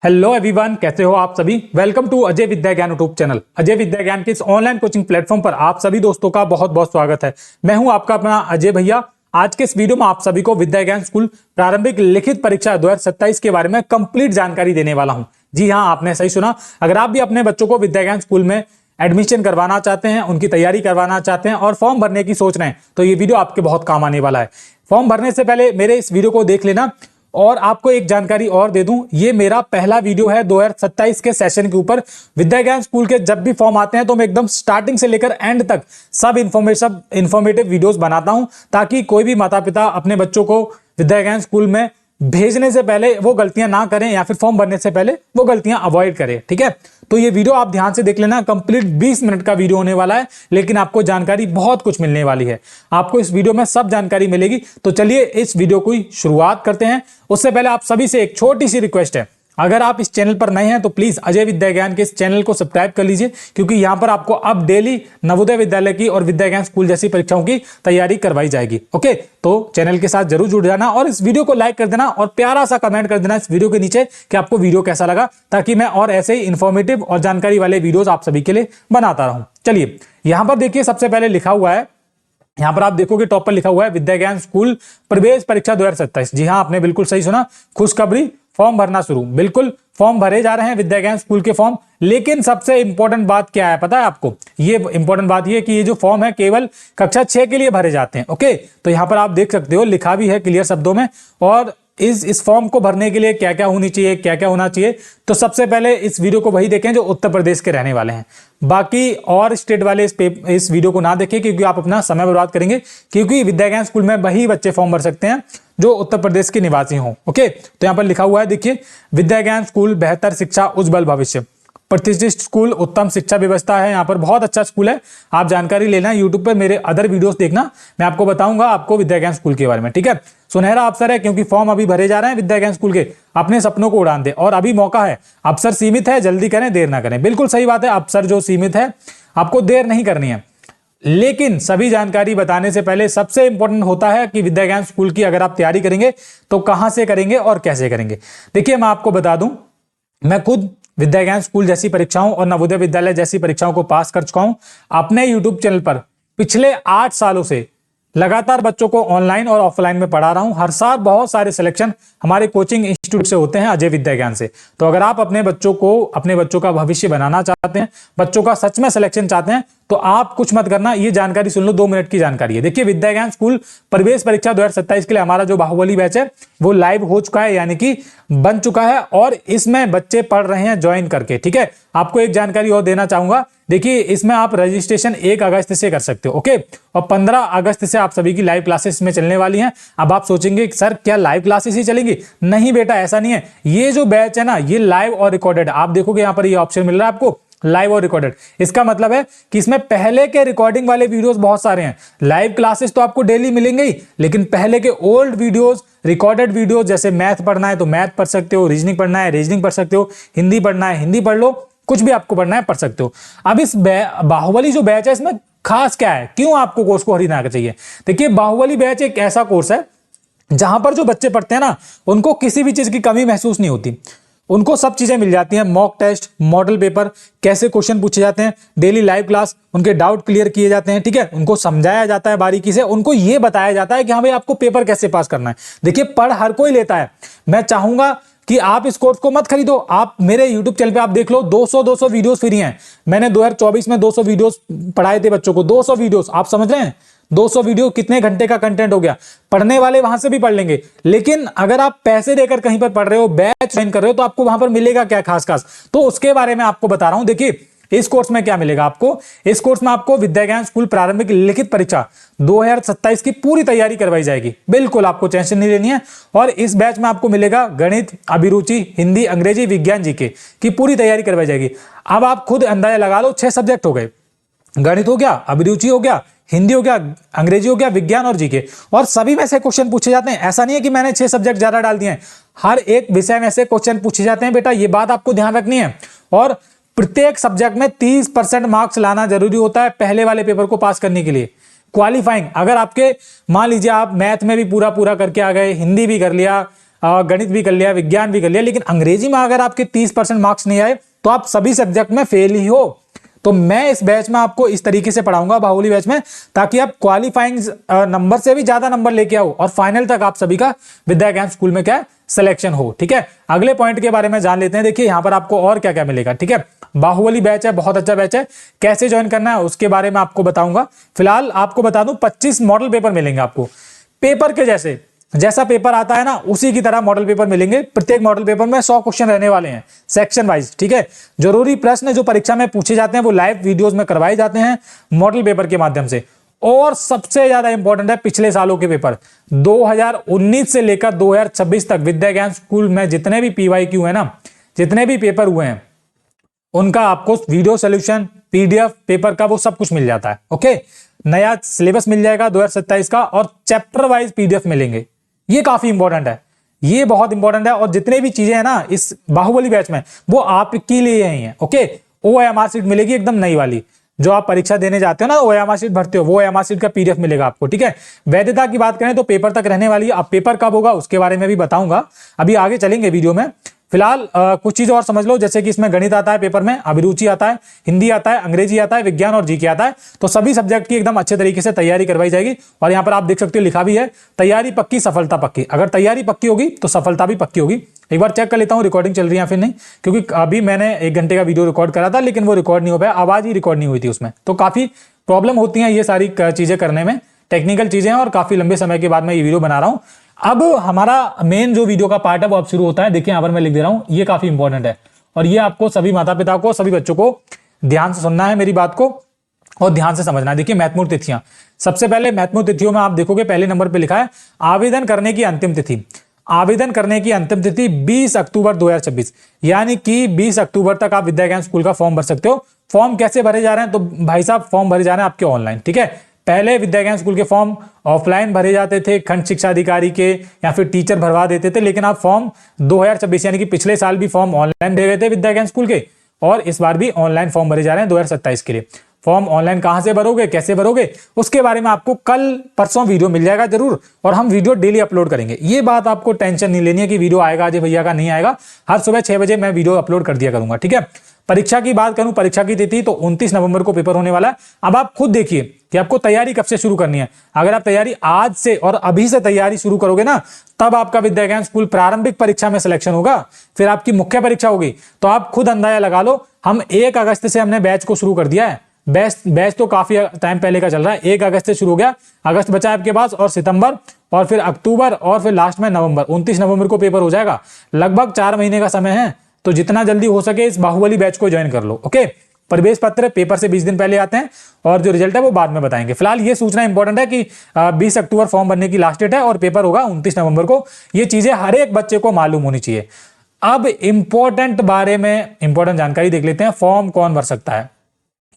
Hello everyone, कैसे हो आप सभी। वेलकम टू अजय विद्या ज्ञान यूट्यूब चैनल। अजय विद्या ज्ञान के इस ऑनलाइन कोचिंग प्लेटफॉर्म पर आप सभी दोस्तों का बहुत बहुत स्वागत है। मैं हूं आपका अपना अजय भैया। आज के इस वीडियो में आप सभी को विद्या ज्ञान स्कूल प्रारंभिक लिखित परीक्षा 2027 के बारे में कंप्लीट जानकारी देने वाला हूं। जी हां, आपने सही सुना। अगर आप भी अपने बच्चों को विद्या ज्ञान स्कूल में एडमिशन करवाना चाहते हैं, उनकी तैयारी करवाना चाहते हैं और फॉर्म भरने की सोच रहे हैं, तो ये वीडियो आपके बहुत काम आने वाला है। फॉर्म भरने से पहले मेरे इस वीडियो को देख लेना। और आपको एक जानकारी और दे दूं, ये मेरा पहला वीडियो है 2027 के सेशन के ऊपर। विद्या ज्ञान स्कूल के जब भी फॉर्म आते हैं तो मैं एकदम स्टार्टिंग से लेकर एंड तक सब इंफॉर्मेटिव वीडियोस बनाता हूं, ताकि कोई भी माता पिता अपने बच्चों को विद्या ज्ञान स्कूल में भेजने से पहले वो गलतियां ना करें या फिर फॉर्म भरने से पहले वो गलतियां अवॉइड करें। ठीक है, तो ये वीडियो आप ध्यान से देख लेना। कंप्लीट 20 मिनट का वीडियो होने वाला है, लेकिन आपको जानकारी बहुत कुछ मिलने वाली है। आपको इस वीडियो में सब जानकारी मिलेगी। तो चलिए इस वीडियो की शुरुआत करते हैं। उससे पहले आप सभी से एक छोटी सी रिक्वेस्ट है, अगर आप इस चैनल पर नए हैं तो प्लीज अजय विद्या ज्ञान के इस चैनल को सब्सक्राइब कर लीजिए, क्योंकि यहां पर आपको अब डेली नवोदय विद्यालय की और विद्या ज्ञान स्कूल जैसी परीक्षाओं की तैयारी करवाई जाएगी। ओके, तो चैनल के साथ जरूर जुड़ जाना और इस वीडियो को लाइक कर देना और प्यारा सा कमेंट कर देना इस वीडियो के नीचे कि आपको वीडियो कैसा लगा, ताकि मैं और ऐसे ही इंफॉर्मेटिव और जानकारी वाले वीडियोस आप सभी के लिए बनाता रहूं। चलिए यहां पर देखिए, सबसे पहले लिखा हुआ है, यहां पर आप देखोगे टॉप पर लिखा हुआ है विद्या ज्ञान स्कूल प्रवेश परीक्षा 2027। जी हां, आपने बिल्कुल सही सुना। खुशखबरी, फॉर्म भरना शुरू। बिल्कुल फॉर्म भरे जा रहे हैं विद्या ज्ञान स्कूल के फॉर्म। लेकिन सबसे इंपॉर्टेंट बात क्या है पता है आपको? ये इंपॉर्टेंट बात ये कि ये जो फॉर्म है केवल कक्षा 6 के लिए भरे जाते हैं। ओके, तो यहां पर आप देख सकते हो, लिखा भी है क्लियर शब्दों में। और इस फॉर्म को भरने के लिए क्या क्या होनी चाहिए, क्या क्या होना चाहिए, तो सबसे पहले इस वीडियो को वही देखें जो उत्तर प्रदेश के रहने वाले हैं। बाकी और स्टेट वाले इस वीडियो को ना देखें, क्योंकि आप अपना समय बर्बाद करेंगे। क्योंकि विद्या ज्ञान स्कूल में वही बच्चे फॉर्म भर सकते हैं जो उत्तर प्रदेश के निवासी हों। ओके, तो यहां पर लिखा हुआ है, देखिए, विद्या ज्ञान स्कूल बेहतर शिक्षा उज्जवल भविष्य, प्रतिष्ठित स्कूल, उत्तम शिक्षा व्यवस्था है। यहाँ पर बहुत अच्छा स्कूल है। आप जानकारी लेना, यूट्यूब पर मेरे अदर वीडियोस देखना, मैं आपको बताऊंगा आपको विद्या ज्ञान स्कूल के बारे में। ठीक है, सुनहरा अवसर है, क्योंकि फॉर्म अभी भरे जा रहे हैं विद्या ज्ञान स्कूल के। अपने सपनों को उड़ान दे, और अभी मौका है। अवसर सीमित है, जल्दी करें, देर ना करें। बिल्कुल सही बात है, अवसर जो सीमित है, आपको देर नहीं करनी है। लेकिन सभी जानकारी बताने से पहले सबसे इंपॉर्टेंट होता है कि विद्या ज्ञान स्कूल की अगर आप तैयारी करेंगे तो कहां से करेंगे और कैसे करेंगे। देखिए, मैं आपको बता दूं, मैं खुद विद्या ज्ञान स्कूल जैसी परीक्षाओं और नवोदय विद्यालय जैसी परीक्षाओं को पास कर चुका हूं। अपने यूट्यूब चैनल पर पिछले 8 सालों से लगातार बच्चों को ऑनलाइन और ऑफलाइन में पढ़ा रहा हूं। हर साल बहुत सारे सिलेक्शन हमारे कोचिंग इंस्टीट्यूट से होते हैं, अजय विद्या ज्ञान से। तो अगर आप अपने बच्चों का भविष्य बनाना चाहते हैं, बच्चों का सच में सिलेक्शन चाहते हैं, तो आप कुछ मत करना, ये जानकारी सुन लो। 2 मिनट की जानकारी है। देखिए, विद्या ज्ञान स्कूल प्रवेश परीक्षा 2027 के लिए हमारा जो बाहुबली बैच है वो लाइव हो चुका है, यानी कि बन चुका है, और इसमें बच्चे पढ़ रहे हैं ज्वाइन करके। ठीक है, आपको एक जानकारी और देना चाहूंगा। देखिए, इसमें आप रजिस्ट्रेशन 1 अगस्त से कर सकते हो। ओके, और 15 अगस्त से आप सभी की लाइव क्लासेस में चलने वाली हैं। अब आप सोचेंगे सर क्या लाइव क्लासेस ही चलेंगी? नहीं बेटा, ऐसा नहीं है। ये जो बैच है ना, ये लाइव और रिकॉर्डेड। आप देखोगे यहाँ पर ये ऑप्शन मिल रहा है आपको, लाइव और रिकॉर्डेड। इसका मतलब है कि इसमें पहले के रिकॉर्डिंग वाले वीडियोस बहुत सारे हैं। लाइव क्लासेस तो आपको डेली मिलेंगे ही, लेकिन पहले के ओल्ड वीडियोस, रिकॉर्डेड वीडियोस, जैसे मैथ पढ़ना है तो मैथ पढ़ सकते हो, रीजनिंग पढ़ना है रीजनिंग पढ़ सकते हो, हिंदी पढ़ना है हिंदी पढ़ लो, कुछ भी आपको पढ़ना है पढ़ सकते हो। अब इस बाहुबली जो बैच है, इसमें खास क्या है, क्यों आपको कोर्स को खरीदना चाहिए? देखिए, बाहुबली बैच एक ऐसा कोर्स है जहां पर जो बच्चे पढ़ते हैं ना, उनको किसी भी चीज की कमी महसूस नहीं होती। उनको सब चीजें मिल जाती हैं। मॉक टेस्ट, मॉडल पेपर, कैसे क्वेश्चन पूछे जाते हैं, डेली लाइव क्लास, उनके डाउट क्लियर किए जाते हैं। ठीक है, उनको समझाया जाता है बारीकी से, उनको ये बताया जाता है कि हाँ भाई आपको पेपर कैसे पास करना है। देखिए, पढ़ हर कोई लेता है। मैं चाहूंगा कि आप इस कोर्स को मत खरीदो, आप मेरे YouTube चैनल पे आप देख लो, 200 वीडियोस फ्री हैं। मैंने 2024 में 200 वीडियोस पढ़ाए थे बच्चों को। 200 वीडियोस, आप समझ रहे हैं? 200 वीडियो कितने घंटे का कंटेंट हो गया। पढ़ने वाले वहां से भी पढ़ लेंगे, लेकिन अगर आप पैसे देकर कहीं पर पढ़ रहे हो, बैच ज्वाइन कर रहे हो, तो आपको वहां पर मिलेगा क्या खास खास, तो उसके बारे में आपको बता रहा हूं। देखिए, इस कोर्स में क्या मिलेगा आपको? इस कोर्स में आपको विद्या ज्ञान स्कूल प्रारंभिक लिखित परीक्षा 2027 की पूरी तैयारी करवाई जाएगी। बिल्कुल आपको टेंशन नहीं लेनी है। और इस बैच में आपको मिलेगा गणित, अभिरुचि, हिंदी, अंग्रेजी, विज्ञान, जीके की पूरी तैयारी करवाई जाएगी। अब आप खुद अंदाजा लगा लो, 6 सब्जेक्ट हो गए। गणित हो गया, अभिरुचि हो गया, हिंदी हो गया, अंग्रेजी हो गया, विज्ञान और जीके, और सभी में से क्वेश्चन पूछे जाते हैं। ऐसा नहीं है कि मैंने 6 सब्जेक्ट ज्यादा डाल दिए हैं, हर एक विषय में से क्वेश्चन पूछे जाते हैं बेटा, ये बात आपको ध्यान रखनी है। और प्रत्येक सब्जेक्ट में 30% मार्क्स लाना जरूरी होता है पहले वाले पेपर को पास करने के लिए। क्वालिफाइंग, अगर आपके मान लीजिए आप मैथ में भी पूरा करके आ गए, हिंदी भी कर लिया, गणित भी कर लिया, विज्ञान भी कर लिया, लेकिन अंग्रेजी में अगर आपके 30% मार्क्स नहीं आए तो आप सभी सब्जेक्ट में फेल ही हो। तो मैं इस बैच में आपको इस तरीके से पढ़ाऊंगा, बाहुबली बैच में, ताकि आप क्वालिफाइंग नंबर से भी ज्यादा नंबर लेके आओ और फाइनल तक आप सभी का विद्या ज्ञान स्कूल में क्या सिलेक्शन हो। ठीक है, अगले पॉइंट के बारे में जान लेते हैं। देखिए यहाँ पर आपको और क्या क्या मिलेगा। ठीक है, बाहुबली बैच है, बहुत अच्छा बैच है, कैसे ज्वाइन करना है उसके बारे में आपको बताऊंगा। फिलहाल आपको बता दूं 25 मॉडल पेपर मिलेंगे आपको, पेपर के जैसा पेपर आता है ना उसी की तरह मॉडल पेपर मिलेंगे। प्रत्येक मॉडल पेपर में 100 क्वेश्चन रहने वाले हैं सेक्शन वाइज। ठीक है, जरूरी प्रश्न जो परीक्षा में पूछे जाते हैं वो लाइव वीडियोस में करवाए जाते हैं मॉडल पेपर के माध्यम से। और सबसे ज्यादा इंपॉर्टेंट है पिछले सालों के पेपर, 2019 से लेकर 2026 तक विद्या ज्ञान स्कूल में जितने भी PYQ है ना, जितने भी पेपर हुए हैं उनका आपको वीडियो सोल्यूशन, PDF पेपर का वो सब कुछ मिल जाता है। ओके, नया सिलेबस मिल जाएगा 2027 का और चैप्टर वाइज PDF मिलेंगे। ये काफी इंपॉर्टेंट है, ये बहुत इंपॉर्टेंट है। और जितने भी चीजें हैं ना इस बाहुबली बैच में वो आपके लिए ही हैं। ओके, OMR शीट मिलेगी एकदम नई वाली, जो आप परीक्षा देने जाते हो ना, OMR शीट भरते हो, वो OMR शीट का PDF मिलेगा आपको। ठीक है, वैधता की बात करें तो पेपर तक रहने वाली है। अब पेपर कब होगा उसके बारे में भी बताऊंगा, अभी आगे चलेंगे वीडियो में। फिलहाल कुछ चीजें और समझ लो, जैसे कि इसमें गणित आता है पेपर में, अभिरुचि आता है, हिंदी आता है, अंग्रेजी आता है, विज्ञान और जीके आता है। तो सभी सब्जेक्ट की एकदम अच्छे तरीके से तैयारी करवाई जाएगी। और यहाँ पर आप देख सकते हो लिखा भी है, तैयारी पक्की सफलता पक्की। अगर तैयारी पक्की होगी तो सफलता भी पक्की होगी। एक बार चेक कर लेता हूँ रिकॉर्डिंग चल रही है फिर नहीं, क्योंकि अभी मैंने 1 घंटे का वीडियो रिकॉर्ड करा था लेकिन वो रिकॉर्ड नहीं हो पाया, आवाज ही रिकॉर्ड नहीं हुई थी उसमें। तो काफी प्रॉब्लम होती है ये सारी चीजें करने में, टेक्निकल चीजें हैं और काफी लंबे समय के बाद मैं ये वीडियो बना रहा हूँ। अब हमारा मेन जो वीडियो का पार्ट है वो अब शुरू होता है। देखिए यहाँ पर मैं लिख दे रहा हूं, ये काफी इंपॉर्टेंट है और ये आपको सभी माता पिता को, सभी बच्चों को ध्यान से सुनना है मेरी बात को और ध्यान से समझना है। देखिए महत्वपूर्ण तिथियां, सबसे पहले महत्वपूर्ण तिथियों में आप देखोगे पहले नंबर पे लिखा है आवेदन करने की अंतिम तिथि। आवेदन करने की अंतिम तिथि 20 अक्टूबर 2026, यानी कि 20 अक्टूबर तक आप विद्या ज्ञान स्कूल का फॉर्म भर सकते हो। फॉर्म कैसे भरे जा रहे हैं? तो भाई साहब फॉर्म भरे जा रहे हैं आपके ऑनलाइन। ठीक है, पहले विद्या ज्ञान स्कूल के फॉर्म ऑफलाइन भरे जाते थे, खंड शिक्षा अधिकारी के या फिर टीचर भरवा देते थे, लेकिन आप फॉर्म 2026 यानी कि पिछले साल भी फॉर्म ऑनलाइन भरे गए थे विद्या ज्ञान स्कूल के, और इस बार भी ऑनलाइन फॉर्म भरे जा रहे हैं 2027 के लिए। फॉर्म ऑनलाइन कहां से भरोगे, कैसे भरोगे, उसके बारे में आपको कल परसों वीडियो मिल जाएगा जरूर, और हम वीडियो डेली अपलोड करेंगे। ये बात आपको टेंशन नहीं लेनी है कि वीडियो आएगा अजय भैया का, नहीं आएगा। हर सुबह 6 बजे मैं वीडियो अपलोड कर दिया करूंगा। ठीक है, परीक्षा की बात करूं, परीक्षा की तिथि तो 29 नवंबर को पेपर होने वाला है। अब आप खुद देखिए कि आपको तैयारी कब से शुरू करनी है। अगर आप तैयारी आज से और अभी से तैयारी शुरू करोगे ना, तब आपका विद्या ज्ञान स्कूल प्रारंभिक परीक्षा में सिलेक्शन होगा, फिर आपकी मुख्य परीक्षा होगी। तो आप खुद अंदाजा लगा लो, हम 1 अगस्त से हमने बैच को शुरू कर दिया है। बैच तो काफी टाइम पहले का चल रहा है, 1 अगस्त से शुरू हो गया, अगस्त बचा है आपके पास, और सितंबर, और फिर अक्टूबर, और फिर लास्ट में नवंबर। 29 नवंबर को पेपर हो जाएगा। लगभग 4 महीने का समय है, तो जितना जल्दी हो सके इस बाहुबली बैच को ज्वाइन कर लो। ओके, प्रवेश पत्र पेपर से 20 दिन पहले आते हैं और जो रिजल्ट है वो बाद में बताएंगे। फिलहाल ये सूचना इंपॉर्टेंट है कि 20 अक्टूबर फॉर्म भरने की लास्ट डेट है और पेपर होगा 29 नवंबर को। ये चीजें हर एक बच्चे को मालूम होनी चाहिए। अब इंपॉर्टेंट बारे में इंपॉर्टेंट जानकारी देख लेते हैं। फॉर्म कौन भर सकता है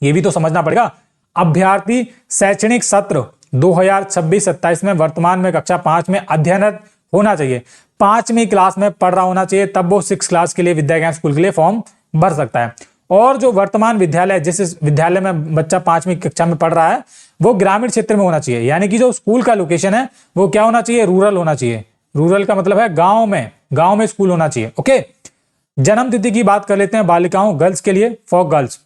ये भी तो समझना पड़ेगा। अभ्यर्थी शैक्षणिक सत्र 2026-27 में वर्तमान में कक्षा 5 में अध्ययनरत होना चाहिए, 5वीं क्लास में पढ़ रहा होना चाहिए, तब वो 6 क्लास के लिए विद्या ज्ञान स्कूल के लिए फॉर्म भर सकता है। और जो वर्तमान विद्यालय, जिस विद्यालय में बच्चा 5वीं कक्षा में पढ़ रहा है, वो ग्रामीण क्षेत्र में होना चाहिए, यानी कि जो स्कूल का लोकेशन है वो क्या होना चाहिए, रूरल होना चाहिए। रूरल का मतलब है गांव में स्कूल होना चाहिए। ओके, जन्म तिथि की बात कर लेते हैं बालिकाओं, गर्ल्स के लिए, फॉर गर्ल्स,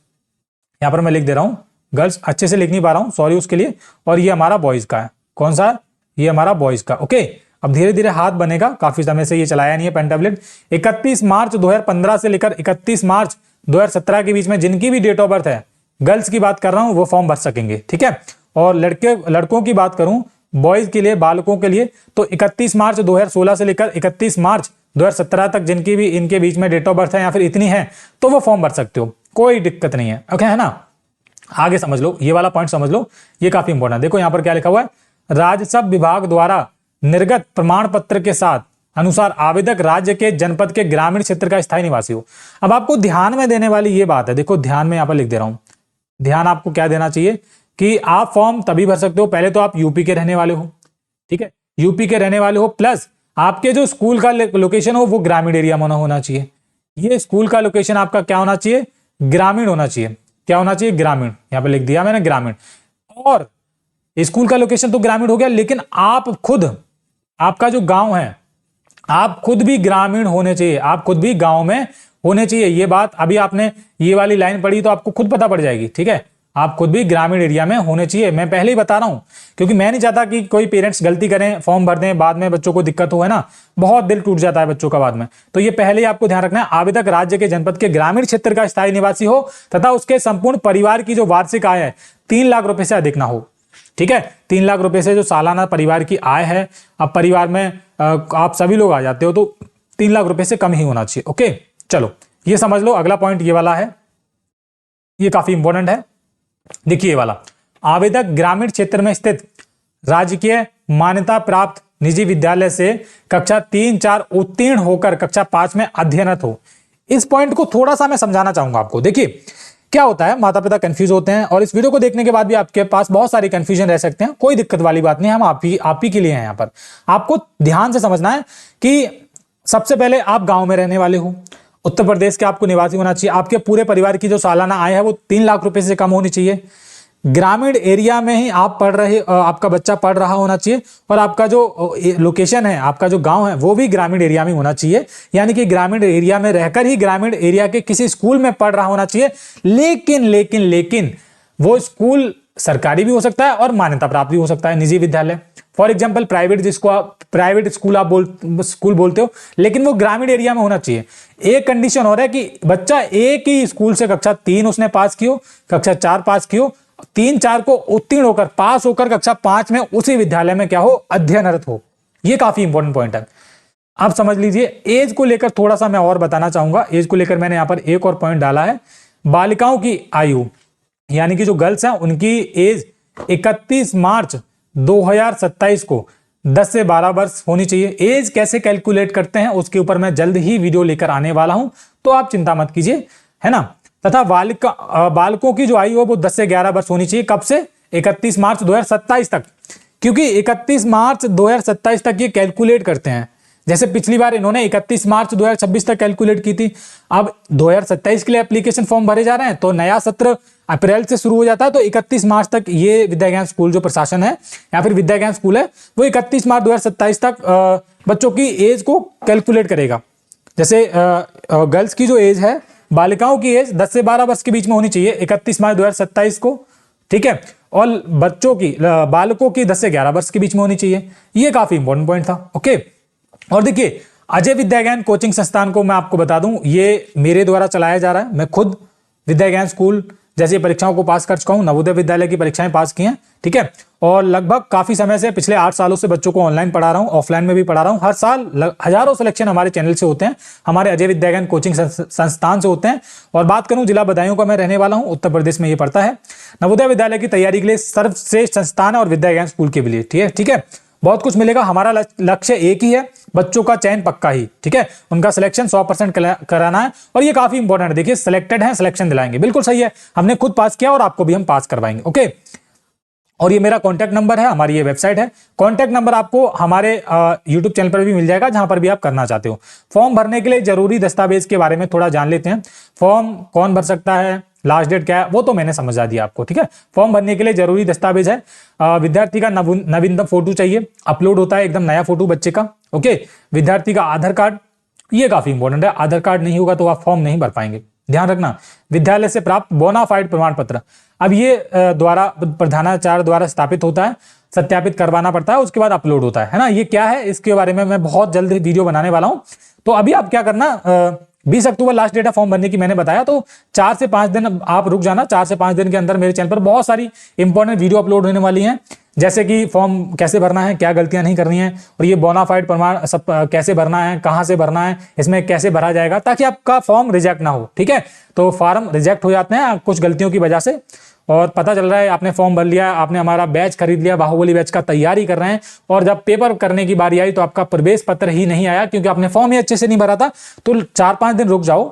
यहां पर मैं लिख दे रहा हूं, गर्ल्स अच्छे से लिख नहीं पा रहा हूं, सॉरी उसके लिए। और ये हमारा बॉयज का है, कौन सा, ये हमारा बॉयज का। ओके, अब धीरे धीरे हाथ बनेगा, काफी समय से ये चलाया नहीं है पेन टैबलेट। 31 मार्च 2015 से लेकर 31 मार्च 2017 के बीच में जिनकी भी डेट ऑफ बर्थ है, गर्ल्स की बात कर रहा हूं, वो फॉर्म भर सकेंगे। ठीक है, और लड़कों की बात करूं, बॉयज के लिए, बालकों के लिए, तो 31 मार्च 2016 से लेकर 31 मार्च 2017 तक जिनकी भी इनके बीच में डेट ऑफ बर्थ है या फिर इतनी है, तो वो फॉर्म भर सकते हो, कोई दिक्कत नहीं है। ओके, है ना। आगे समझ लो, ये वाला पॉइंट समझ लो, ये काफी इंपॉर्टेंट है। देखो यहां पर क्या लिखा हुआ है, राजस्व विभाग द्वारा निर्गत प्रमाण पत्र के साथ अनुसार आवेदक राज्य के जनपद के ग्रामीण क्षेत्र का स्थायी निवासी हो। अब आपको ध्यान में देने वाली ये बात है, देखो ध्यान में यहां पर लिख दे रहा हूं, ध्यान आपको क्या देना चाहिए कि आप फॉर्म तभी भर सकते हो, पहले तो आप यूपी के रहने वाले हो। ठीक है, यूपी के रहने वाले हो, प्लस आपके जो स्कूल का लोकेशन हो वो ग्रामीण एरिया में होना चाहिए। ये स्कूल का लोकेशन आपका क्या होना चाहिए, ग्रामीण होना चाहिए। क्या होना चाहिए, ग्रामीण, यहां पे लिख दिया मैंने ग्रामीण। और स्कूल का लोकेशन तो ग्रामीण हो गया, लेकिन आप खुद, आपका जो गांव है आप खुद भी ग्रामीण होने चाहिए, आप खुद भी गांव में होने चाहिए। ये बात अभी आपने ये वाली लाइन पढ़ी तो आपको खुद पता पड़ जाएगी, ठीक है। आप खुद भी ग्रामीण एरिया में होने चाहिए, मैं पहले ही बता रहा हूं, क्योंकि मैं नहीं चाहता कि कोई पेरेंट्स गलती करें, फॉर्म भर दें, बाद में बच्चों को दिक्कत हो, है ना, बहुत दिल टूट जाता है बच्चों का बाद में। तो ये पहले ही आपको ध्यान रखना है, आवेदक राज्य के जनपद के ग्रामीण क्षेत्र का स्थायी निवासी हो तथा उसके संपूर्ण परिवार की जो वार्षिक आय है 3 लाख रुपए से अधिक ना हो, ठीक है। 3 लाख रुपए से जो सालाना परिवार की आय है, अब परिवार में आप सभी लोग आ जाते हो तो 3 लाख रुपए से कम ही होना चाहिए। ओके, चलो ये समझ लो। अगला पॉइंट ये वाला है, ये काफी इंपॉर्टेंट है। देखिए ये वाला, आवेदक ग्रामीण क्षेत्र में स्थित राजकीय मान्यता प्राप्त निजी विद्यालय से कक्षा 3-4 उत्तीर्ण होकर कक्षा 5 में अध्ययनरत हो। इस पॉइंट को थोड़ा सा मैं समझाना चाहूंगा आपको। देखिए क्या होता है, माता पिता कंफ्यूज होते हैं और इस वीडियो को देखने के बाद भी आपके पास बहुत सारी कंफ्यूजन रह सकते हैं। कोई दिक्कत वाली बात नहीं, हम आप ही के लिए हैं। यहाँ पर आपको ध्यान से समझना है कि सबसे पहले आप गांव में रहने वाले हो, उत्तर प्रदेश के आपको निवासी होना चाहिए, आपके पूरे परिवार की जो सालाना आय है वो 3 लाख रुपए से कम होनी चाहिए, ग्रामीण एरिया में ही आप पढ़ रहे, आपका बच्चा पढ़ रहा होना चाहिए, और आपका जो लोकेशन है, आपका जो गांव है वो भी ग्रामीण एरिया में होना चाहिए, यानी कि ग्रामीण एरिया में रहकर ही ग्रामीण एरिया के किसी स्कूल में पढ़ रहा होना चाहिए। लेकिन लेकिन लेकिन वो स्कूल सरकारी भी हो सकता है और मान्यता प्राप्त भी हो सकता है, निजी विद्यालय। फॉर एग्जाम्पल प्राइवेट, जिसको आप प्राइवेट स्कूल आप स्कूल बोलते हो, लेकिन वो ग्रामीण एरिया में होना चाहिए। एक कंडीशन हो रहा है कि बच्चा एक ही स्कूल से कक्षा 3 उसने पास की हो, कक्षा 4 पास की हो, 3-4 को उत्तीर्ण होकर पास होकर कक्षा 5 में उसी विद्यालय में क्या हो, अध्ययनरत हो। ये काफी इंपॉर्टेंट पॉइंट है, आप समझ लीजिए। एज को लेकर थोड़ा सा मैं और बताना चाहूंगा। एज को लेकर मैंने यहां पर एक और पॉइंट डाला है, बालिकाओं की आयु, यानी कि जो गर्ल्स हैं उनकी एज 31 मार्च 2027 को 10 से 12 वर्ष होनी चाहिए। एज कैसे कैलकुलेट करते हैं उसके ऊपर मैं जल्द ही वीडियो लेकर आने वाला हूं, तो आप चिंता मत कीजिए, है ना। तथा बालकों की जो आयु है वो 10 से 11 वर्ष होनी चाहिए। कब से? 31 मार्च 2027 तक, क्योंकि 31 मार्च 2027 तक ये कैलकुलेट करते हैं। जैसे पिछली बार इन्होंने 31 मार्च 2026 तक कैलकुलेट की थी, अब 2027 के लिए एप्लीकेशन फॉर्म भरे जा रहे हैं, तो नया सत्र अप्रैल से शुरू हो जाता है, तो 31 मार्च तक ये विद्या ज्ञान स्कूल जो प्रशासन है या फिर विद्या ज्ञान स्कूल है वो 31 मार्च 2027 तक बच्चों की एज को कैलकुलेट करेगा। जैसे गर्ल्स की जो एज है, बालिकाओं की एज 10 से 12 वर्ष के बीच में होनी चाहिए 31 मार्च 2027 को, ठीक है, और बच्चों की, बालकों की 10 से 11 वर्ष के बीच में होनी चाहिए। ये काफी इंपॉर्टेंट पॉइंट था। ओके, और देखिए अजय विद्या ज्ञान कोचिंग संस्थान को मैं आपको बता दूं, ये मेरे द्वारा चलाया जा रहा है। मैं खुद विद्या ज्ञान स्कूल जैसी परीक्षाओं को पास कर चुका हूं, नवोदय विद्यालय की परीक्षाएं पास की हैं, ठीक है, और लगभग काफी समय से, पिछले 8 सालों से बच्चों को ऑनलाइन पढ़ा रहा हूं, ऑफलाइन में भी पढ़ा रहा हूं। हर साल हजारों सिलेक्शन हमारे चैनल से होते हैं, हमारे अजय विद्या ज्ञान कोचिंग संस्थान से होते हैं। और बात करूं जिला बदायूं का मैं रहने वाला हूं, उत्तर प्रदेश में ये पड़ता है। नवोदय विद्यालय की तैयारी के लिए सर्वश्रेष्ठ संस्थान है और विद्या ज्ञान स्कूल के लिए, ठीक है, बहुत कुछ मिलेगा। हमारा लक्ष्य एक ही है, बच्चों का चयन पक्का ही, ठीक है, उनका सिलेक्शन 100% कराना है, और ये काफी इंपॉर्टेंट है। देखिए सिलेक्टेड है, सिलेक्शन दिलाएंगे, बिल्कुल सही है, हमने खुद पास किया और आपको भी हम पास करवाएंगे। ओके, और ये मेरा कॉन्टैक्ट नंबर है, हमारी ये वेबसाइट है। कॉन्टैक्ट नंबर आपको हमारे यूट्यूब चैनल पर भी मिल जाएगा, जहां पर भी आप करना चाहते हो। फॉर्म भरने के लिए जरूरी दस्तावेज के बारे में थोड़ा जान लेते हैं। फॉर्म कौन भर सकता है, लास्ट डेट क्या है, वो तो मैंने समझा दिया आपको, ठीक है। फॉर्म भरने के लिए जरूरी दस्तावेज है, विद्यार्थी का नवीनतम फोटो चाहिए, अपलोड होता है एकदम नया फोटो बच्चे का। ओके, विद्यार्थी का आधार कार्ड, ये काफी इंपॉर्टेंट है, आधार कार्ड नहीं होगा तो आप फॉर्म नहीं भर पाएंगे, ध्यान रखना। विद्यालय से प्राप्त बोनाफाइड प्रमाण पत्र, अब ये द्वारा प्रधानाचार्य द्वारा स्थापित होता है, सत्यापित करवाना पड़ता है, उसके बाद अपलोड होता है ना। ये क्या है, इसके बारे में मैं बहुत जल्द वीडियो बनाने वाला हूं। तो अभी आप क्या करना, 20 अक्टूबर लास्ट डेट है फॉर्म भरने की, मैंने बताया, तो 4 से 5 दिन आप रुक जाना। 4 से 5 दिन के अंदर मेरे चैनल पर बहुत सारी इंपॉर्टेंट वीडियो अपलोड होने वाली हैं, जैसे कि फॉर्म कैसे भरना है, क्या गलतियां नहीं करनी है, और ये बोनाफाइड प्रमाण सब कैसे भरना है, कहां से भरना है, इसमें कैसे भरा जाएगा, ताकि आपका फॉर्म रिजेक्ट ना हो, ठीक है। तो फॉर्म रिजेक्ट हो जाते हैं कुछ गलतियों की वजह से, और पता चल रहा है आपने फॉर्म भर लिया, आपने हमारा बैच खरीद लिया, बाहुबली बैच का तैयारी कर रहे हैं, और जब पेपर करने की बारी आई तो आपका प्रवेश पत्र ही नहीं आया, क्योंकि आपने फॉर्म ही अच्छे से नहीं भरा था। तो 4-5 दिन रुक जाओ,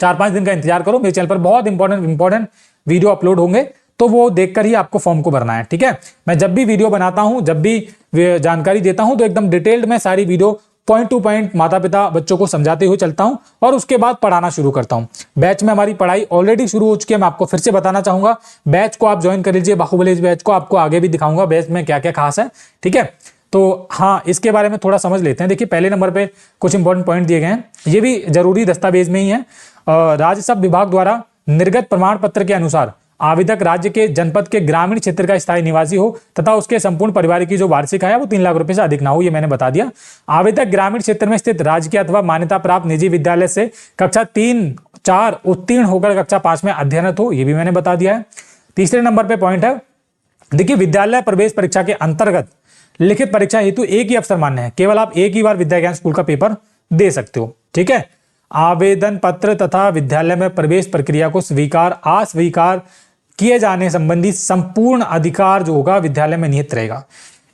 4-5 दिन का इंतजार करो, मेरे चैनल पर बहुत इंपॉर्टेंट वीडियो अपलोड होंगे, तो वो देखकर ही आपको फॉर्म को भरना है, ठीक है। मैं जब भी वीडियो बनाता हूं, जब भी जानकारी देता हूं, तो एकदम डिटेल्ड में सारी वीडियो पॉइंट टू पॉइंट माता पिता बच्चों को समझाते हुए चलता हूं, और उसके बाद पढ़ाना शुरू करता हूं। बैच में हमारी पढ़ाई ऑलरेडी शुरू हो चुकी है, मैं आपको फिर से बताना चाहूंगा, बैच को आप ज्वाइन कर लीजिए, बाहुबली बैच को, आपको आगे भी दिखाऊंगा बैच में क्या क्या खास है, ठीक है। तो हाँ, इसके बारे में थोड़ा समझ लेते हैं। देखिए पहले नंबर पे कुछ इंपॉर्टेंट पॉइंट दिए गए हैं, ये भी जरूरी दस्तावेज में ही है। राजस्व विभाग द्वारा निर्गत प्रमाण पत्र के अनुसार आवेदक राज्य के जनपद के ग्रामीण क्षेत्र का स्थायी निवासी हो तथा उसके संपूर्ण परिवार की जो वार्षिक आय है वो 3 लाख रुपए से अधिक ना हो, ये मैंने बता दिया। आवेदक ग्रामीण क्षेत्र में स्थित राजकीय अथवा मान्यता प्राप्त निजी विद्यालय से कक्षा 3-4 उत्तीर्ण होकर कक्षा 5 में अध्ययनरत हो, ये भी मैंने बता दिया है। तीसरे नंबर पे पॉइंट है, देखिए विद्यालय प्रवेश परीक्षा के अंतर्गत लिखित परीक्षा हेतु एक ही अवसर मान्य है, केवल आप एक ही बार विद्या ज्ञान स्कूल का पेपर दे सकते हो। ठीक है, आवेदन पत्र तथा विद्यालय में प्रवेश प्रक्रिया को स्वीकार अस्वीकार किए जाने संबंधी संपूर्ण अधिकार जो होगा विद्यालय में निहित रहेगा।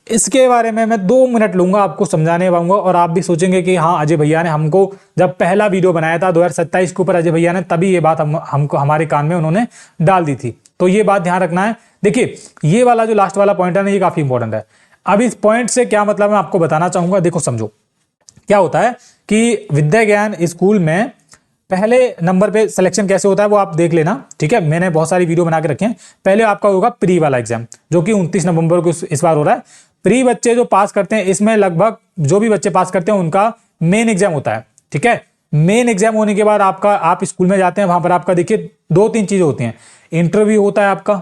इसके बारे में मैं 2 मिनट लूंगा, आपको समझाने पाऊंगा और आप भी सोचेंगे कि हाँ अजय भैया ने हमको जब पहला वीडियो बनाया था 2027 के ऊपर अजय भैया ने, तभी ये बात हमको हमारे कान में उन्होंने डाल दी थी, तो ये बात ध्यान रखना है। देखिए ये वाला जो लास्ट वाला पॉइंट है ना, ये काफी इंपॉर्टेंट है। अब इस पॉइंट से क्या मतलब मैं आपको बताना चाहूंगा। देखो समझो क्या होता है कि विद्या ज्ञान स्कूल में पहले नंबर पे सिलेक्शन कैसे होता है वो आप देख लेना। ठीक है, मैंने बहुत सारी वीडियो बना के रखे हैं। पहले आपका होगा प्री वाला एग्जाम, जो कि 29 नवंबर को इस बार हो रहा है। प्री बच्चे जो पास करते हैं, इसमें लगभग जो भी बच्चे पास करते हैं उनका मेन एग्जाम होता है। ठीक है, मेन एग्जाम होने के बाद आप स्कूल में जाते हैं, वहां पर आपका देखिए 2-3 चीजें होती हैं। इंटरव्यू होता है, आपका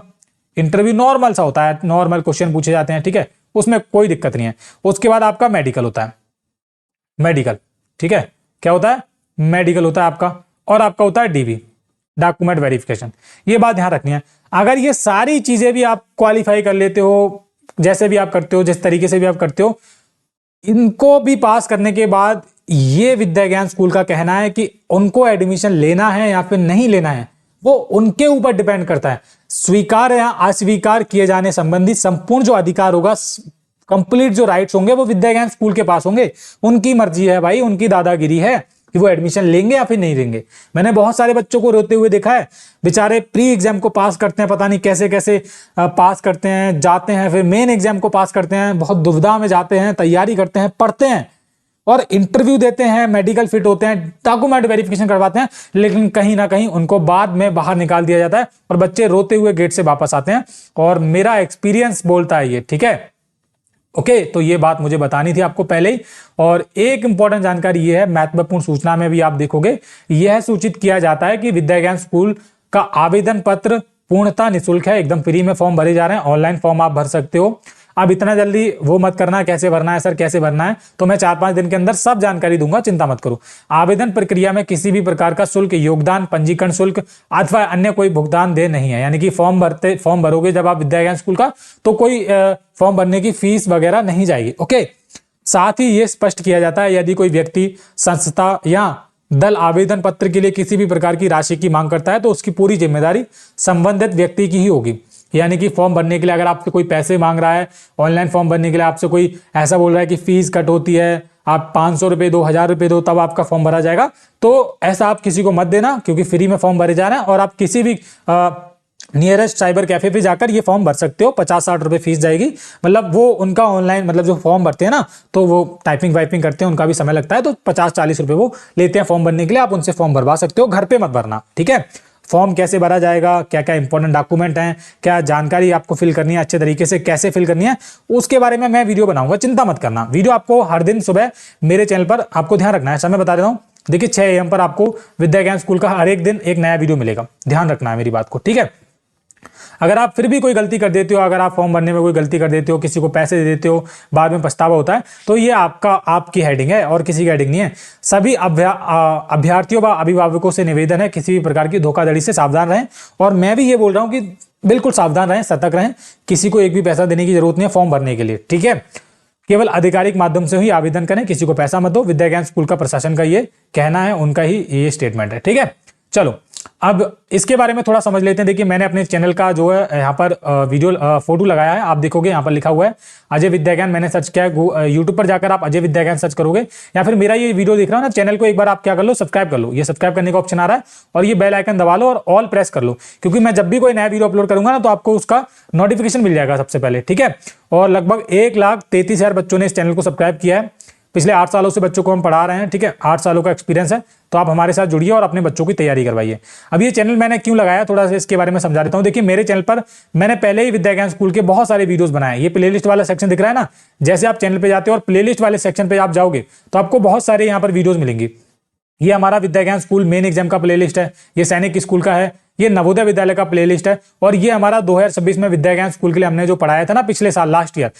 इंटरव्यू नॉर्मल सा होता है, नॉर्मल क्वेश्चन पूछे जाते हैं। ठीक है, उसमें कोई दिक्कत नहीं है। उसके बाद आपका मेडिकल होता है, मेडिकल। ठीक है, क्या होता है, मेडिकल होता है आपका, और आपका होता है डीवी, डॉक्यूमेंट वेरिफिकेशन। ये बात ध्यान रखनी है। अगर ये सारी चीजें भी आप क्वालिफाई कर लेते हो, जैसे भी आप करते हो, जिस तरीके से भी आप करते हो, इनको भी पास करने के बाद ये विद्या ज्ञान स्कूल का कहना है कि उनको एडमिशन लेना है या फिर नहीं लेना है, वो उनके ऊपर डिपेंड करता है। स्वीकार या अस्वीकार किए जाने संबंधी संपूर्ण जो अधिकार होगा, कंप्लीट जो राइट्स होंगे, वो विद्या ज्ञान स्कूल के पास होंगे। उनकी मर्जी है भाई, उनकी दादागिरी है कि वो एडमिशन लेंगे या फिर नहीं लेंगे। मैंने बहुत सारे बच्चों को रोते हुए देखा है, बेचारे प्री एग्जाम को पास करते हैं, पता नहीं कैसे कैसे पास करते हैं, जाते हैं, फिर मेन एग्जाम को पास करते हैं, बहुत दुविधा में जाते हैं, तैयारी करते हैं, पढ़ते हैं और इंटरव्यू देते हैं, मेडिकल फिट होते हैं, डॉक्यूमेंट वेरिफिकेशन करवाते हैं, लेकिन कहीं ना कहीं उनको बाद में बाहर निकाल दिया जाता है और बच्चे रोते हुए गेट से वापस आते हैं। और मेरा एक्सपीरियंस बोलता है ये। ठीक है, ओके, तो ये बात मुझे बतानी थी आपको पहले ही। और एक इंपॉर्टेंट जानकारी ये है, महत्वपूर्ण सूचना में भी आप देखोगे यह सूचित किया जाता है कि विद्या ज्ञान स्कूल का आवेदन पत्र पूर्णतः निःशुल्क है, एकदम फ्री में फॉर्म भरे जा रहे हैं। ऑनलाइन फॉर्म आप भर सकते हो। अब इतना जल्दी वो मत करना, कैसे भरना है सर, कैसे भरना है, तो मैं 4-5 दिन के अंदर सब जानकारी दूंगा, चिंता मत करो। आवेदन प्रक्रिया में किसी भी प्रकार का शुल्क, योगदान, पंजीकरण शुल्क अथवा अन्य कोई भुगतान दे नहीं है। यानी कि फॉर्म भरोगे जब आप विद्या ज्ञान स्कूल का, तो कोई फॉर्म भरने की फीस वगैरह नहीं जाएगी। ओके, साथ ही ये स्पष्ट किया जाता है यदि कोई व्यक्ति, संस्था या दल आवेदन पत्र के लिए किसी भी प्रकार की राशि की मांग करता है तो उसकी पूरी जिम्मेदारी संबंधित व्यक्ति की ही होगी। यानी कि फॉर्म भरने के लिए अगर आपसे कोई पैसे मांग रहा है, ऑनलाइन फॉर्म भरने के लिए आपसे कोई ऐसा बोल रहा है कि फीस कट होती है, आप 500 रुपये दो, 1000 रुपये दो, तब आपका फॉर्म भरा जाएगा, तो ऐसा आप किसी को मत देना, क्योंकि फ्री में फॉर्म भरे जा रहे हैं। और आप किसी भी नियरेस्ट साइबर कैफे पे जाकर ये फॉर्म भर सकते हो। 50-60 रुपये फीस जाएगी, मतलब वो उनका ऑनलाइन, मतलब जो फॉर्म भरते हैं ना, तो वो टाइपिंग वाइपिंग करते हैं, उनका भी समय लगता है, तो 50-40 रुपये वो लेते हैं फॉर्म भरने के लिए। आप उनसे फॉर्म भरवा सकते हो, घर पे मत भरना। ठीक है, फॉर्म कैसे भरा जाएगा, क्या क्या इंपॉर्टेंट डॉक्यूमेंट हैं, क्या जानकारी आपको फिल करनी है, अच्छे तरीके से कैसे फिल करनी है, उसके बारे में मैं वीडियो बनाऊंगा, चिंता मत करना। वीडियो आपको हर दिन सुबह मेरे चैनल पर आपको ध्यान रखना है, समय बता देता हूँ। देखिए 6 AM पर आपको विद्या ज्ञान स्कूल का हर एक दिन एक नया वीडियो मिलेगा, ध्यान रखना है मेरी बात को। ठीक है, अगर आप फिर भी कोई गलती कर देते हो, अगर आप फॉर्म भरने में कोई गलती कर देते हो, किसी को पैसे दे देते हो, बाद में पछतावा होता है, तो ये आपकी हेडिंग है और किसी की हेडिंग नहीं है। सभी अभ्यर्थियों व अभिभावकों से निवेदन है, किसी भी प्रकार की धोखाधड़ी से सावधान रहें। और मैं भी ये बोल रहा हूँ कि बिल्कुल सावधान रहें, सतर्क रहें, किसी को एक भी पैसा देने की जरूरत नहीं है फॉर्म भरने के लिए। ठीक है, केवल आधिकारिक माध्यम से ही आवेदन करें, किसी को पैसा मत दो। विद्या ज्ञान स्कूल का प्रशासन का ये कहना है, उनका ही ये स्टेटमेंट है। ठीक है, चलो अब इसके बारे में थोड़ा समझ लेते हैं। देखिए मैंने अपने चैनल का जो है यहाँ पर वीडियो फोटो लगाया है, आप देखोगे यहाँ पर लिखा हुआ है अजय विद्या ज्ञान। मैंने सर्च किया है, यूट्यूब पर जाकर आप अजय विद्या ज्ञान सर्च करोगे, या फिर मेरा ये वीडियो देख रहा हो ना, चैनल को एक बार आप क्या कर लो, सब्सक्राइब कर लो। ये सब्सक्राइब करने का ऑप्शन आ रहा है और ये बेल आइकन दबा लो और ऑल प्रेस कर लो, क्योंकि मैं जब भी कोई नया वीडियो अपलोड करूंगा ना, तो आपको उसका नोटिफिकेशन मिल जाएगा सबसे पहले। ठीक है, और लगभग 1,33,000 बच्चों ने इस चैनल को सब्सक्राइब किया है। पिछले 8 सालों से बच्चों को हम पढ़ा रहे हैं, ठीक है, 8 सालों का एक्सपीरियंस है। तो आप हमारे साथ जुड़िए और अपने बच्चों की तैयारी करवाइए। अब ये चैनल मैंने क्यों लगाया, थोड़ा सा इसके बारे में समझा देता हूँ। देखिए, मेरे चैनल पर मैंने पहले ही विद्या ज्ञान स्कूल के बहुत सारे वीडियोस बनाए हैं। ये प्लेलिस्ट वाला सेक्शन दिख रहा है ना, जैसे आप चैनल पे जाते हो और प्लेलिस्ट वाले सेक्शन पे आप जाओगे तो आपको बहुत सारे यहाँ पर वीडियोस मिलेंगे। ये हमारा विद्या ज्ञान स्कूल मेन एग्जाम का प्लेलिस्ट है, ये सैनिक स्कूल का है, ये नवोदय विद्यालय का प्लेलिस्ट है, और ये हमारा 2026 में विद्या ज्ञान स्कूल के लिए हमने जो पढ़ाया था ना पिछले साल लास्ट ईयर,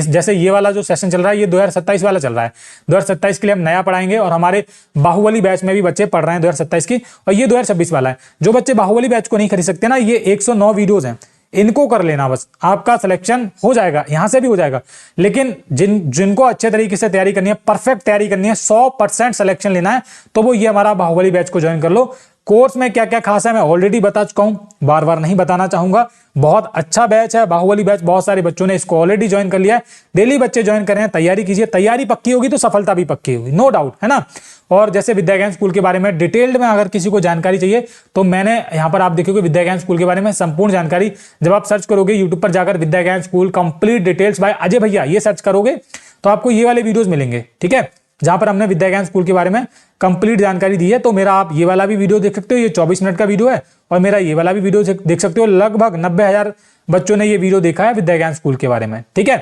जैसे ये वाला जो सेशन चल रहा है ये 2027 वाला चल रहा है। 2027 के लिए हम नया पढ़ाएंगे और हमारे बाहुबली बैच में भी बच्चे पढ़ रहे हैं 2027 की, और ये 2026 वाला है। जो बच्चे बाहुबली बैच को नहीं खरीद सकते ना, ये 109 वीडियोज हैं, इनको कर लेना, बस आपका सिलेक्शन हो जाएगा, यहां से भी हो जाएगा। लेकिन जिनको अच्छे तरीके से तैयारी करनी है, परफेक्ट तैयारी करनी है, 100% सिलेक्शन लेना है, तो वो ये हमारा बाहुबली बैच को ज्वाइन कर लो। कोर्स में क्या क्या खास है मैं ऑलरेडी बता चुका हूं, बार बार नहीं बताना चाहूंगा। बहुत अच्छा बैच है बाहुबली बैच, बहुत सारे बच्चों ने इसको ऑलरेडी ज्वाइन कर लिया है। डेली बच्चे ज्वाइन कर रहे हैं, तैयारी कीजिए, तैयारी पक्की होगी तो सफलता भी पक्की होगी, नो डाउट, है ना। और जैसे विद्या ज्ञान स्कूल के बारे में डिटेल्ड में अगर किसी को जानकारी चाहिए तो मैंने यहाँ पर आप देखोगे विद्या ज्ञान स्कूल के बारे में संपूर्ण जानकारी, जब आप सर्च करोगे यूट्यूब पर जाकर विद्या ज्ञान school complete details bye Ajay भैया ये सर्च करोगे तो आपको ये वाले वीडियोस मिलेंगे, ठीक है, जहां पर हमने विद्या ज्ञान स्कूल के बारे में कंप्लीट जानकारी दी है। तो मेरा आप ये वाला भी वीडियो देख सकते हो, ये 24 मिनट का वीडियो है, और मेरा ये वाला भी वीडियो देख सकते हो। लगभग 90,000 बच्चों ने ये वीडियो देखा है विद्या ज्ञान स्कूल के बारे में, ठीक है।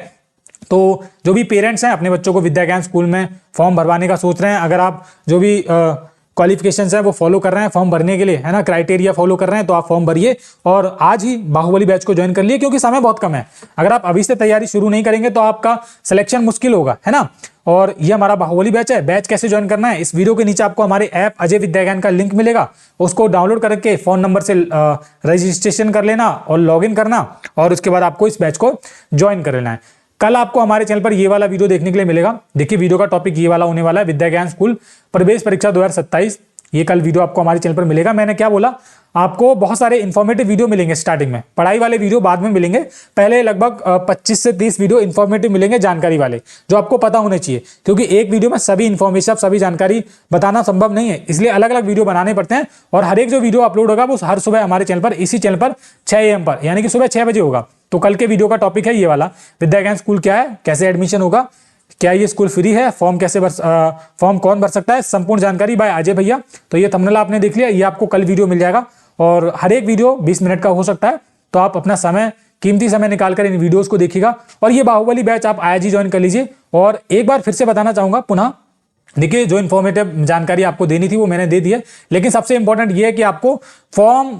तो जो भी पेरेंट्स हैं अपने बच्चों को विद्या ज्ञान स्कूल में फॉर्म भरवाने का सोच रहे हैं, अगर आप जो भी क्वालिफिकेशंस है वो फॉलो कर रहे हैं फॉर्म भरने के लिए, है ना, क्राइटेरिया फॉलो कर रहे हैं, तो आप फॉर्म भरिए और आज ही बाहुबली बैच को ज्वाइन कर लिए, क्योंकि समय बहुत कम है। अगर आप अभी से तैयारी शुरू नहीं करेंगे तो आपका सिलेक्शन मुश्किल होगा, है ना। और ये हमारा बाहुबली बैच है। बैच कैसे ज्वाइन करना है, इस वीडियो के नीचे आपको हमारे ऐप अजय विद्या ज्ञान का लिंक मिलेगा, उसको डाउनलोड करके फोन नंबर से रजिस्ट्रेशन कर लेना और लॉग इन करना, और उसके बाद आपको इस बैच को ज्वाइन कर लेना है। कल आपको हमारे चैनल पर ये वाला वीडियो देखने के लिए मिलेगा। देखिए, वीडियो का टॉपिक ये वाला होने वाला है, विद्या ज्ञान स्कूल प्रवेश परीक्षा 2027। ये कल वीडियो आपको हमारे चैनल पर मिलेगा। मैंने क्या बोला, आपको बहुत सारे इन्फॉर्मेटिव वीडियो मिलेंगे स्टार्टिंग में, पढ़ाई वाले वीडियो बाद में मिलेंगे। पहले लगभग 25 से 30 वीडियो इन्फॉर्मेटिव मिलेंगे, जानकारी वाले, जो आपको पता होने चाहिए, क्योंकि एक वीडियो में सभी इन्फॉर्मेशन सभी जानकारी बताना संभव नहीं है, इसलिए अलग अलग वीडियो बनाने पड़ते हैं। और हर एक जो वीडियो अपलोड होगा वो हर सुबह हमारे चैनल पर, इसी चैनल पर 6 AM पर, यानी कि सुबह 6 बजे होगा। तो कल के वीडियो का टॉपिक है ये वाला, विद्या ज्ञान स्कूल क्या है, कैसे एडमिशन होगा, क्या ये स्कूल फ्री है, फॉर्म कौन भर सकता है, संपूर्ण जानकारी बाय अजय भैया। तो ये थंबनेल आपने देख लिया, ये आपको कल वीडियो मिल जाएगा, और हर एक वीडियो 20 मिनट का हो सकता है। तो आप अपना समय, कीमती समय निकालकर इन वीडियोस को देखिएगा, और ये बाहुबली बैच आप आज ही ज्वाइन कर लीजिए। और एक बार फिर से बताना चाहूंगा पुनः, देखिए, जो इन्फॉर्मेटिव जानकारी आपको देनी थी वो मैंने दे दी है, लेकिन सबसे इंपॉर्टेंट ये है कि आपको फॉर्म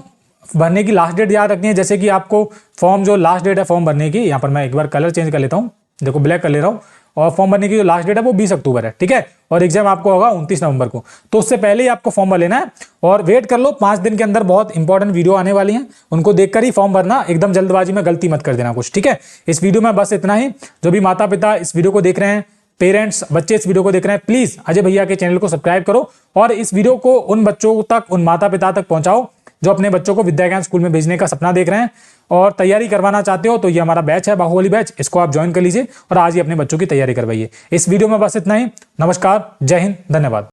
भरने की लास्ट डेट याद रखनी है। जैसे कि आपको फॉर्म जो लास्ट डेट है फॉर्म भरने की, यहाँ पर मैं एक बार कलर चेंज कर लेता हूँ, देखो ब्लैक कर ले रहा हूँ, और फॉर्म भरने की जो लास्ट डेट है वो 20 अक्टूबर है, ठीक है, और एग्जाम आपको होगा 29 नवंबर को। तो उससे पहले ही आपको फॉर्म भर लेना है, और वेट कर लो, 5 दिन के अंदर बहुत इंपॉर्टेंट वीडियो आने वाली हैं, उनको देखकर ही फॉर्म भरना, एकदम जल्दबाजी में गलती मत कर देना कुछ, ठीक है। इस वीडियो में बस इतना ही। जो भी माता पिता इस वीडियो को देख रहे हैं, पेरेंट्स, बच्चे इस वीडियो को देख रहे हैं, प्लीज अजय भैया के चैनल को सब्सक्राइब करो, और इस वीडियो को उन बच्चों तक, उन माता पिता तक पहुंचाओ जो अपने बच्चों को विद्या ज्ञान स्कूल में भेजने का सपना देख रहे हैं और तैयारी करवाना चाहते हो। तो ये हमारा बैच है बाहुबली बैच, इसको आप ज्वाइन कर लीजिए और आज ही अपने बच्चों की तैयारी करवाइए। इस वीडियो में बस इतना ही। नमस्कार, जय हिंद, धन्यवाद।